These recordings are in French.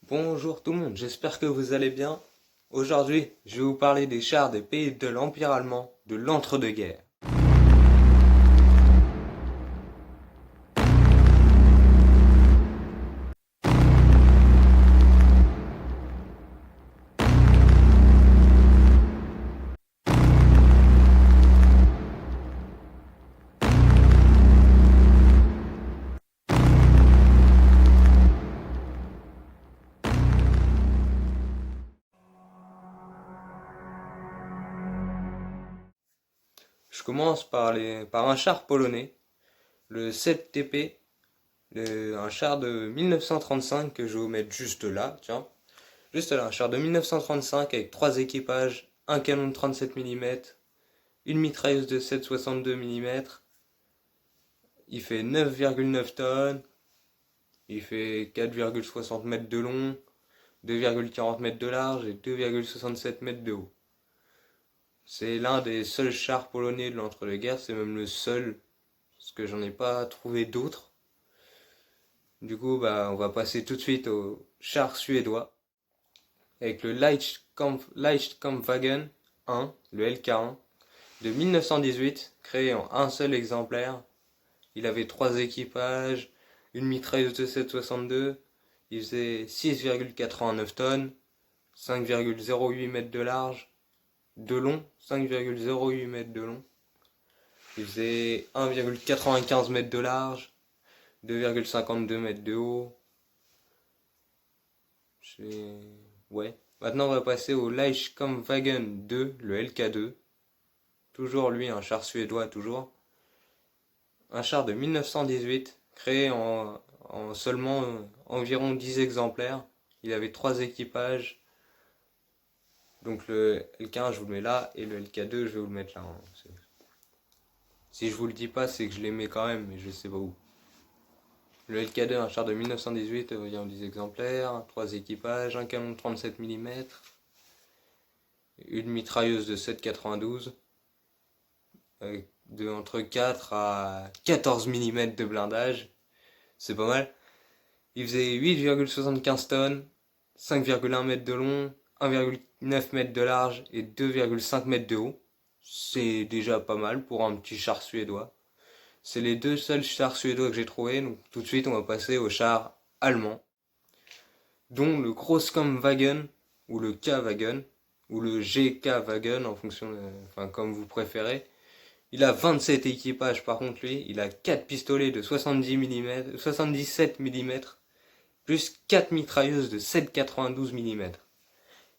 Bonjour tout le monde, j'espère que vous allez bien. Aujourd'hui, je vais vous parler des chars des pays de l'Empire allemand de l'entre-deux-guerres. Je commence par un char polonais, le 7TP, un char de 1935 que je vais vous mettre juste là, tiens. Juste là, un char de 1935 avec 3 équipages, un canon de 37 mm, une mitrailleuse de 7,62 mm. Il fait 9,9 tonnes, il fait 4,60 mètres de long, 2,40 mètres de large et 2,67 mètres de haut. C'est l'un des seuls chars polonais de l'entre-deux-guerres, c'est même le seul, parce que j'en ai pas trouvé d'autres. Du coup, on va passer tout de suite au char suédois, avec le Leichtkampfwagen 1, le LK1, de 1918, créé en un seul exemplaire. Il avait 3 équipages, une mitrailleuse de 7,62, il faisait 6,89 tonnes, 5,08 mètres de large, de long, 5,08 mètres de long. Il faisait 1,95 mètres de large, 2,52 mètres de haut. Ouais. Maintenant, on va passer au Leichtkampfwagen 2, le LK2. Toujours lui, un char suédois, toujours. Un char de 1918, créé en seulement environ 10 exemplaires. Il avait 3 équipages. Donc le LK1, je vous le mets là, et le LK2, je vais vous le mettre là. Si je vous le dis pas, c'est que je les mets quand même, mais je sais pas où. Le LK2, un char de 1918, environ 10 exemplaires, 3 équipages, un canon de 37 mm, une mitrailleuse de 7,92, de entre 4 à 14 mm de blindage, c'est pas mal. Il faisait 8,75 tonnes, 5,1 mètres de long, 1,9 mètre de large et 2,5 mètres de haut. C'est déjà pas mal pour un petit char suédois. C'est les deux seuls chars suédois que j'ai trouvés, donc tout de suite on va passer aux chars allemands, dont le Großkampfwagen, ou le K-Wagen, ou le GK-Wagen, en fonction enfin comme vous préférez. Il a 27 équipages par contre lui, il a 4 pistolets de 70 mm, 77 mm, plus 4 mitrailleuses de 7,92 mm.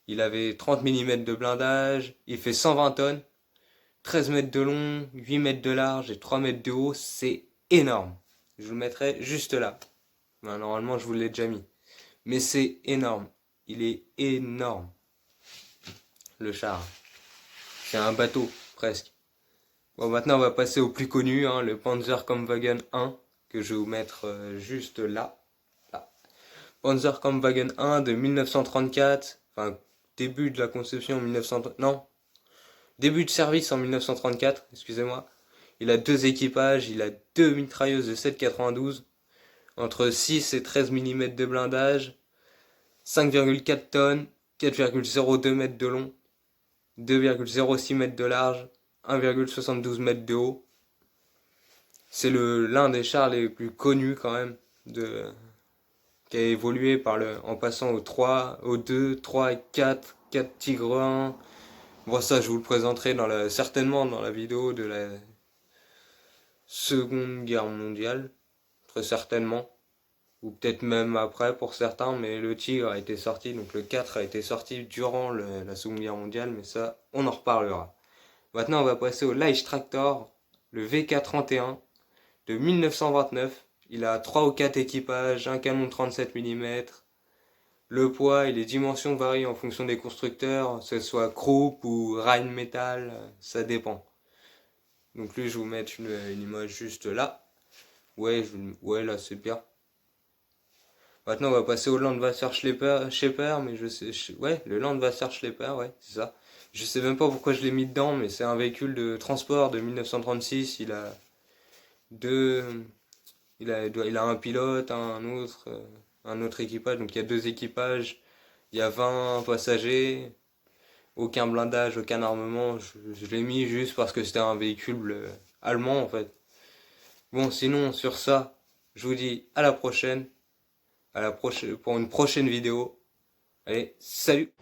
Il avait 30 mm de blindage, il fait 120 tonnes, 13 mètres de long, 8 mètres de large et 3 mètres de haut, c'est énorme. Je vous le mettrai juste là. Normalement, je vous l'ai déjà mis. Mais c'est énorme. Il est énorme. Le char. C'est un bateau, presque. Bon, maintenant, on va passer au plus connu, hein, le Panzerkampfwagen 1, que je vais vous mettre juste là. Là. Panzerkampfwagen 1 de 1934, enfin, début de la conception en 1930, non, début de service en 1934, excusez-moi. Il a 2 équipages, il a 2 mitrailleuses de 7,92, entre 6 et 13 mm de blindage, 5,4 tonnes, 4,02 mètres de long, 2,06 mètres de large, 1,72 mètres de haut. C'est l'un des chars les plus connus quand même, qui a évolué en passant au 3, au 2, 3 et 4, 4 Tigre 1. Bon, ça je vous le présenterai certainement dans la vidéo de la Seconde Guerre mondiale, très certainement, ou peut-être même après pour certains, mais le Tigre a été sorti, donc le 4 a été sorti durant la Seconde Guerre mondiale, mais ça, on en reparlera. Maintenant, on va passer au Leichtraktor, le VK31 de 1929. Il a 3 ou 4 équipages, un canon de 37 mm. Le poids et les dimensions varient en fonction des constructeurs, que ce soit Krupp ou Rheinmetall, ça dépend. Donc lui, je vais vous mettre une image juste là. Ouais, là c'est bien. Maintenant, on va passer au Landwasser-Schlepper, mais ouais, le Landwasser-Schlepper, ouais, c'est ça. Je sais même pas pourquoi je l'ai mis dedans, mais c'est un véhicule de transport de 1936. Il a deux, il a un pilote, un autre. un autre équipage. Donc il y a deux équipages, il y a 20 passagers, aucun blindage, aucun armement. Je l'ai mis juste parce que c'était un véhicule allemand en fait. Bon, sinon sur ça, je vous dis à la prochaine pour une prochaine vidéo. Allez, salut!